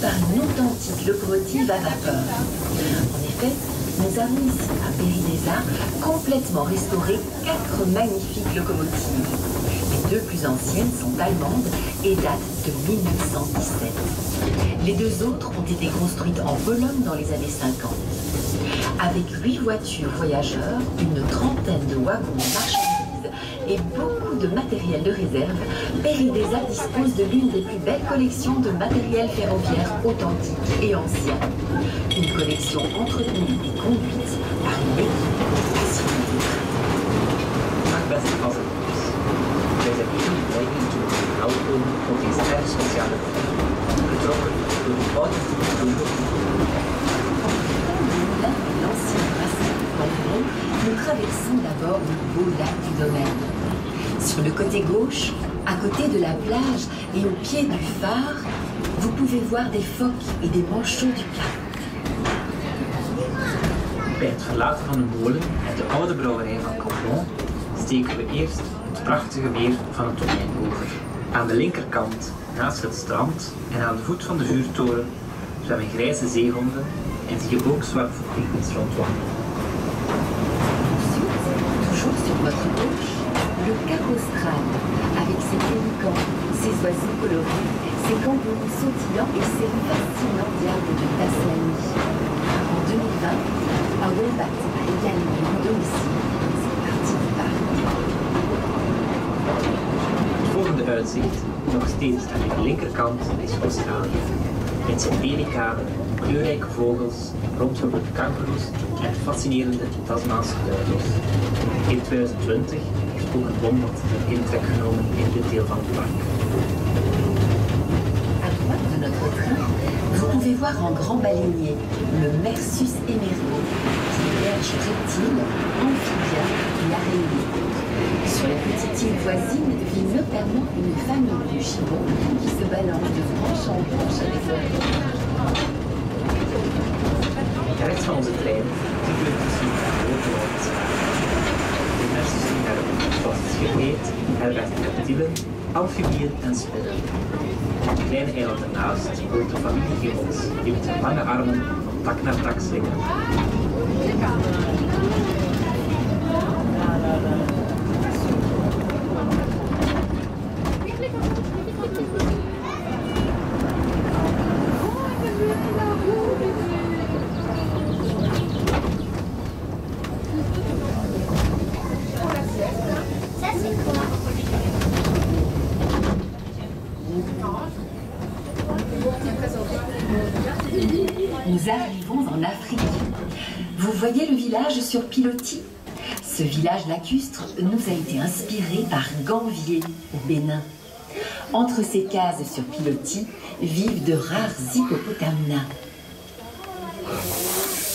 Par une authentique locomotive à vapeur. En effet, nous avons ici à Péry-des-Arts complètement restauré 4 magnifiques locomotives. Les 2 plus anciennes sont allemandes et datent de 1917. Les 2 autres ont été construites en Pologne dans les années 50. Avec 8 voitures voyageurs, une trentaine de wagons de marchandises et beaucoup de matériel de réserve, Péry-des-Arts dispose de l'une des plus belles collections de matériel ferroviaire authentique et ancien. Une collection entretenue et conduite par une équipe passionnée. Beste passagiers, wij zijn hier in België natuurlijk welkom op deze erg sociale dag, getrokken door de oude vroeger. L'ancien bassin Cambron, nous traversons d'abord le beau lac du Domaine. Sur le côté gauche, à côté de la plage et au pied du phare, vous pouvez voir des phoques et des manchots du Cap. Bij het verlaten van de molen en de oude brouwerij van Cambron steken we eerst het prachtige meer van het Domein over. Aan de linkerkant, naast het strand en aan de voet van de vuurtoren, zwemmen grijze zeehonden en zie je ook zwartvoetpinguïns rondwandelen. Toujours sur votre gauche, le Cap Austral, avec ses pélicans, ses oiseaux colorés, ses kangourous sautillants et ses fascinants diables de Tasmanie. En 2020, un wombat a également eu domicile dans cette partie du parc. Het volgende uitzicht, nog steeds aan de linkerkant, is Australië. Met zijn pelicanen, kleurrijke vogels, rondgelopen kangoeroes en fascinerende Tasmaanse duivels. In 2020 heeft ook een wombat een intrek genomen in dit deel van het park. À droite de notre train, vous pouvez voir un grand baleinier, le Mersus emerald, qui héberge reptiles, amphibiens et araignées. Sur la petite île voisine vit notamment une famille de gibbons qui se balance de branche en branche avec leur Rechts van onze trein zien we tussen de grote rond. De Mersus emerald, zoals het geheet, herbergt reptielen, amfibieën en spinnen. Op het kleine eiland ernaast woont een familie gibbons die met hun lange armen van tak naar tak slingeren. Nous arrivons en Afrique. Vous voyez le village sur pilotis? Ce village lacustre nous a été inspiré par Ganvier au Bénin. Entre ces cases sur pilotis vivent de rares hippopotamina.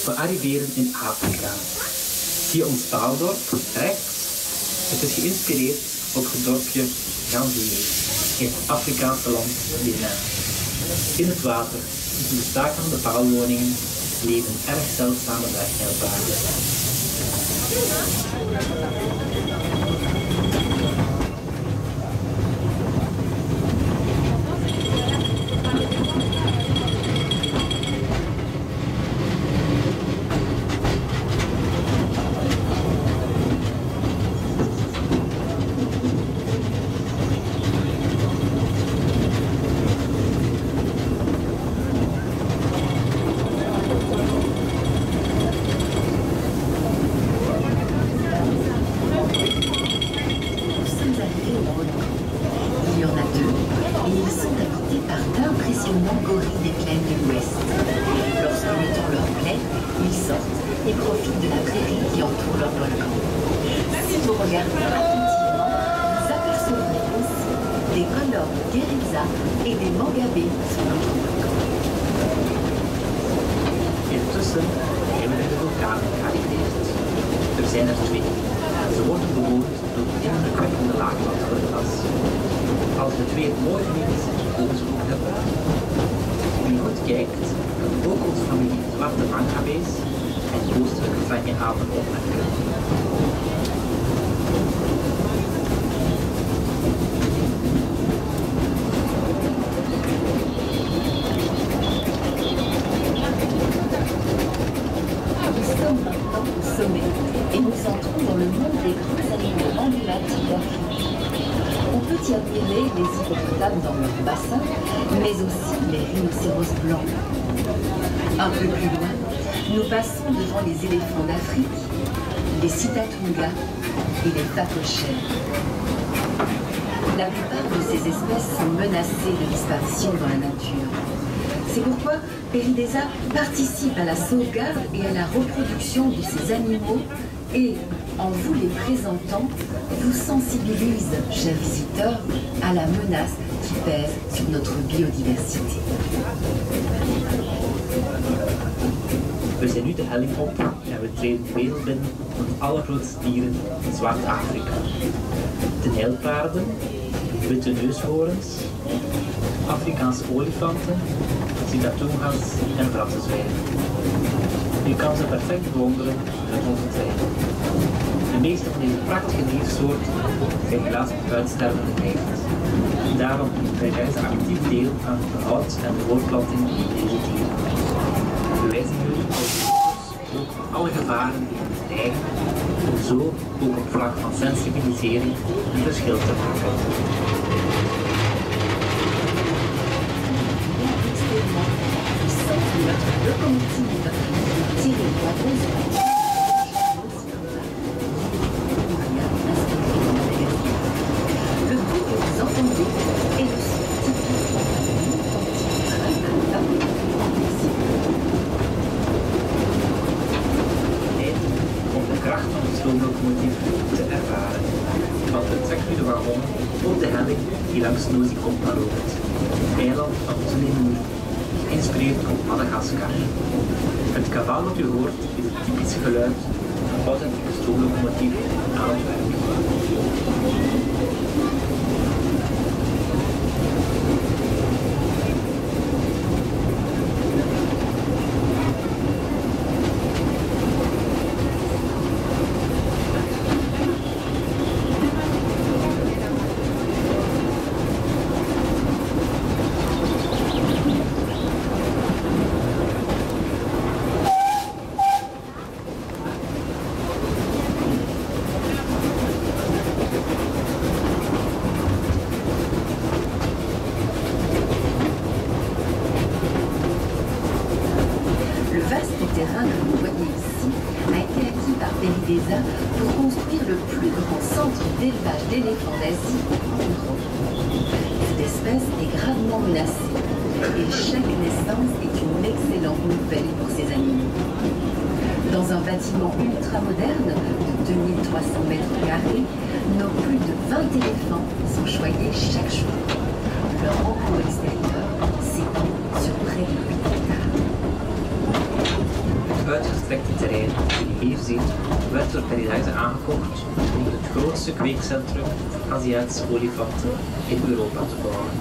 We arriveren in Afrika. Via ons taaldorp, rechts, het is geïnspireerd op het dorpje Ganvier in het Afrikaanse land Benin. In het water, tussen de stakende paalwoningen, leven erg zeldzame werknijlpaarden. Intussen hebben we de vulkanen gearriveerd. Er zijn er 2. Ze worden bewoond door een indrukwekkende laaglandgorillas. Als de 2 het mooi vinden, komen ze ook naar buiten. Wie goed kijkt, kan ook onze familie zwarte mangabees en oostelijke vanjeapen opmerken. y admirer les hippopotames dans leur bassin, mais aussi les rhinocéros blancs. Un peu plus loin, nous passons devant les éléphants d'Afrique, les sitatunga et les phacochères. La plupart de ces espèces sont menacées de disparition dans la nature. C'est pourquoi PERIDESA participe à la sauvegarde et à la reproduction de ces animaux et, en vous les présentant, vous sensibilise, chers visiteurs, à la menace qui pèse sur notre biodiversité. We zijn nu de helling op en we treden de wereld binnen van de allergrootste dieren in Zwart-Afrika. De nijlpaarden, witte neushoorns, Afrikaanse olifanten, sitatungas en brattenzwijnen. Je kan ze perfect bewonderen met onze trein. De meeste van deze prachtige diersoorten zijn helaas op het uitsterven gedreigd. Daarom nemen ze actief deel aan het behoud en de voortplanting van deze dieren. We wijzen jullie als bezoekers ook op alle gevaren die hen bedreigen, om zo ook op vlak van sensibilisering een verschil te maken. Notre locomotive tire les wagons sur la le bruit que vous entendez est le son typique d'un train à vapeur. Tijd om de kracht van de stoomlocomotief te ervaren. Want het trekt nu de wagon op de helling die langs Nosy Kompa loopt. Eiland van Zulimur, geïnspireerd op Madagaskar. Het kaval dat u hoort is het typische geluid van een authentieke stoomlocomotief aan het werk. PERIDESA pour construire le plus grand centre d'élevage d'éléphants d'Asie en Europe. Cette espèce est gravement menacée et chaque naissance est une excellente nouvelle pour ces animaux. Dans un bâtiment ultra-moderne de 2300 mètres carrés, nos plus de 20 éléphants sont choyés chaque jour. Leur enclos extérieur s'étend sur près de 8 hectares. Het uitgestrekte terrein dat je hier ziet, werd door PERIDESA aangekocht om het grootste kweekcentrum voor Aziatische olifanten in Europa te bouwen.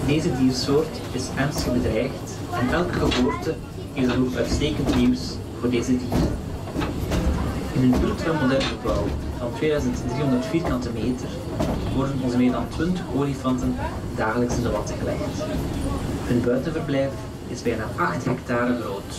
Deze diersoort is ernstig bedreigd en elke geboorte is dan ook uitstekend nieuws voor deze dieren. In een ultramodern gebouw van 2300 vierkante meter worden onze meer dan 20 olifanten dagelijks in de watten gelegd. Hun buitenverblijf is bijna 8 hectare groot.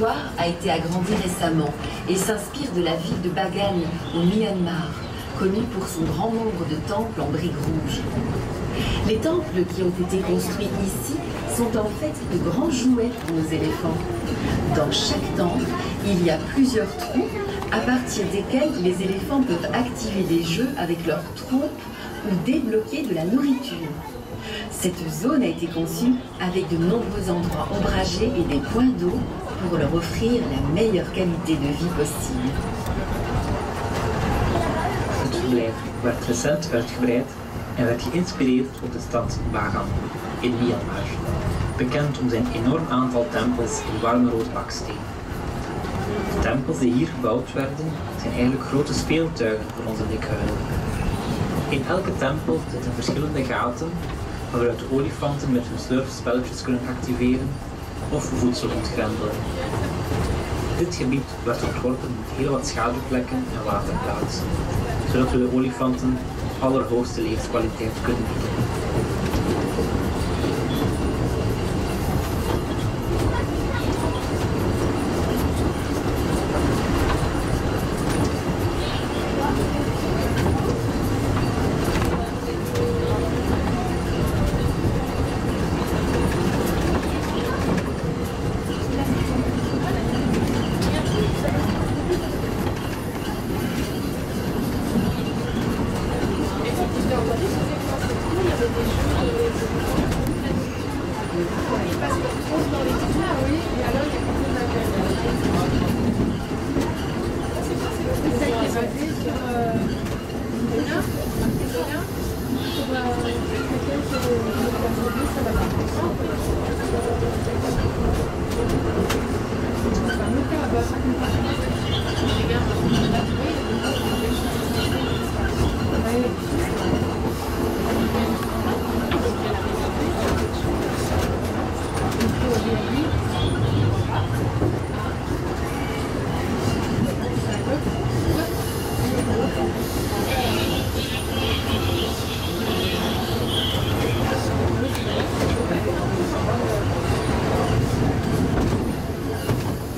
territoire a été agrandi récemment et s'inspire de la ville de Bagan au Myanmar, connue pour son grand nombre de temples en briques rouges. Les temples qui ont été construits ici sont en fait de grands jouets pour nos éléphants. Dans chaque temple, il y a plusieurs trous à partir desquels les éléphants peuvent activer des jeux avec leur trompe ou débloquer de la nourriture. Cette zone a été conçue avec de nombreux endroits ombragés et des points d'eau pour leur offrir la meilleure qualité de vie possible. Het verblijf werd recent uitgebreid en werd geïnspireerd op de stad Bagan in Myanmar, bekend om zijn enorm aantal tempels in warme rood baksteen. De tempels die hier gebouwd werden zijn eigenlijk grote speeltuigen voor onze dikhuiden. In elke tempel zitten verschillende gaten waaruit de olifanten met hun slurfspelletjes kunnen activeren of voedsel ontgrendelen. Dit gebied werd ontworpen met heel wat schaduwplekken en waterplaatsen, zodat we de olifanten allerhoogste levenskwaliteit kunnen bieden.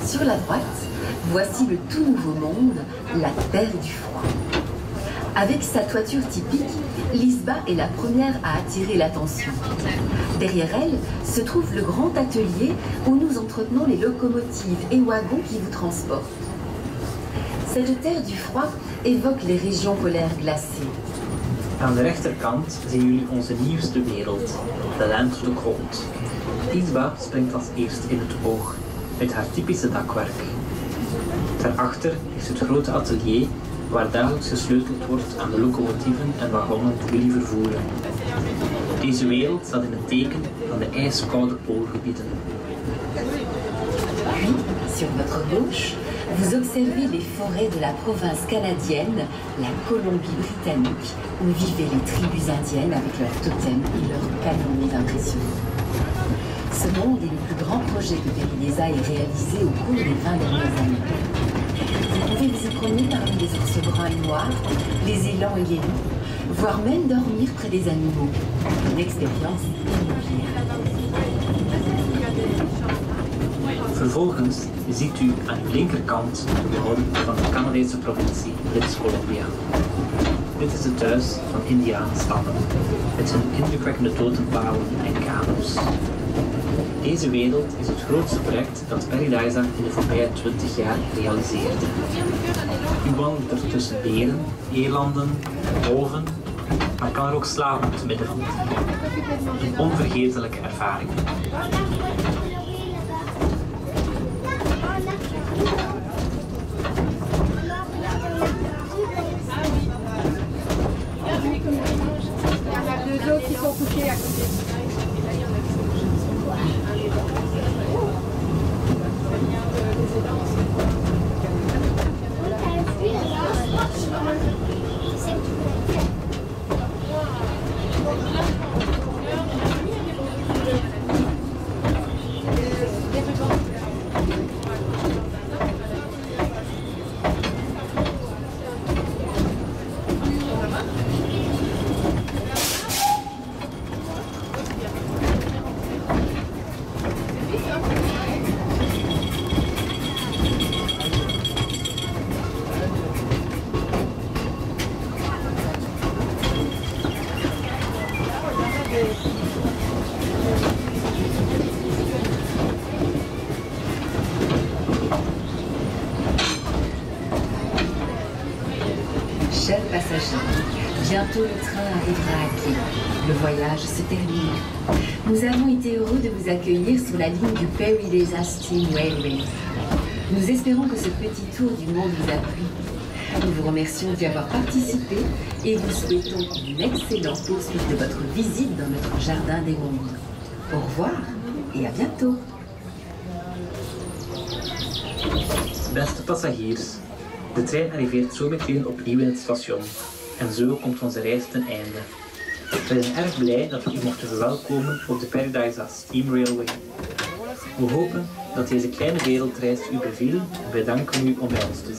Sur la droite, voici le tout nouveau monde, la Terre du Froid. Avec sa toiture typique, Lisba est la première à attirer l'attention. Derrière elle se trouve le grand atelier où nous entretenons les locomotives et wagons qui vous transportent. Cette Terre du Froid évoque les régions polaires glacées. Aan de rechterkant zien jullie onze nieuwste wereld, de Land of the Cold. Lisba springt als eerst in het oog met haar typische dakwerk. Daarachter is het grote atelier waar dagelijks gesleuteld wordt aan de locomotieven en wagonnen die jullie vervoeren. Deze wereld staat in het teken van de ijskoude poolgebieden. Puis, sur votre gauche, vous observez les forêts de la province canadienne, la Colombie-Britannique, où vivaient les tribus indiennes avec leurs totems et leurs canons impressionnants. Ce monde est le plus grand projet que PERIDESA ait réalisé au cours des 20 dernières années. Vous pouvez vous y promener parmi les ours bruns et noirs, les élans et les loups, voire même dormir près des animaux. Une expérience inoubliable. Vervolgens ziet u aan uw linkerkant de hoorn van de Canadese provincie British Columbia. Dit is het thuis van Indianenstammen, met hun indrukwekkende totempalen en kano's. Deze wereld is het grootste project dat PERIDESA in de voorbije 20 jaar realiseerde. U wandelt er tussen beren, elanden, wolven, maar kan er ook slapen te midden van. Een onvergetelijke ervaring. Qui sont couchés à côté. Chers passagers, bientôt le train arrivera à quai. Le voyage se termine. Nous avons été heureux de vous accueillir sur la ligne du Paris-Leza Steam Railway. Nous espérons que ce petit tour du monde vous a plu. Nous vous remercions d'y avoir participé et vous souhaitons une excellente poursuite de votre visite dans notre jardin des mondes. Au revoir et à bientôt. Beste passagiers, de trein arriveert zo meteen opnieuw in het station en zo komt onze reis ten einde. We zijn erg blij dat we u mochten verwelkomen op de Paradise Steam Railway. We hopen dat deze kleine wereldreis u beviel en wij danken u om bij ons te zijn.